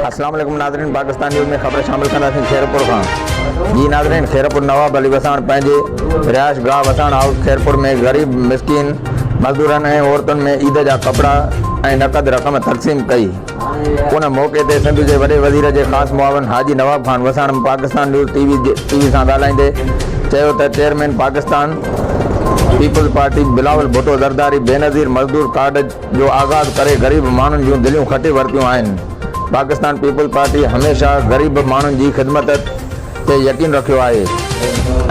अस्सलाम वालेकुम नाज़रीन, पाकिस्तान न्यूज़ में ख़बर शामिल कंदासीं खैरपुर खां। जी नाज़रीन, खैरपुर नवाब अली वसाण पंहिंजे रिहाइश गाह वसाण हाउस खैरपुर में ग़रीब मिस्किन मज़दूरनि ऐं औरतुनि में ईद जा कपड़ा ऐं नक़द रक़म तक़सीम कई। उन मौक़े ते सिंध जे वॾे वज़ीर जे ख़ासि मुआविन हाजी नवाब ख़ान वसाण पाकिस्तान न्यूज़ टीवी सां ॻाल्हाईंदे चयो त चेयरमैन पाकिस्तान पीपल्स पार्टी बिलावल भुट्टो ज़रदारी बेनज़ीर मज़दूर कार्ड जो आगाज़ करे ग़रीब माण्हुनि जूं दिलियूं खटे वरितियूं आहिनि। पाकिस्तान पीपल्स पार्टी हमेशह ग़रीब माण्हुनि जी ख़िदमत ते यकीन रखियो आहे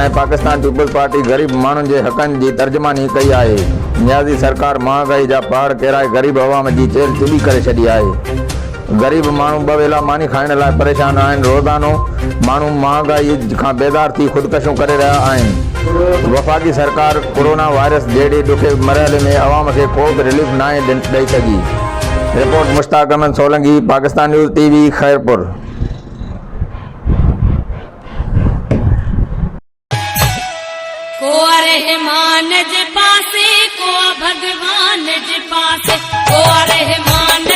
ऐं पाकिस्तान पीपल्स पार्टी ग़रीब माण्हुनि जे हक़नि जी तर्जुमानी कई आहे। नियाज़ी सरकार महांगाई जा पहाड़ किराए ग़रीब अवाम जी चेल चुॿी करे छॾी आहे। ग़रीब माण्हू ॿ वेला मानी खाइण लाइ परेशान आहिनि। रोज़ानो माण्हू महांगाई खां बेदार थी ख़ुदकशियूं करे रहिया आहिनि। वफ़ाक़ी सरकार कोरोना वायरस जहिड़े ॾुखे मरहले में अवाम खे को बि रिलीफ नाहे ॾेई सघी। Report Mushtaq Ahmed Solanki, Pakistan news TV Khairpur. को रहमान जे पासे को भगवान जे पासे, को रहमान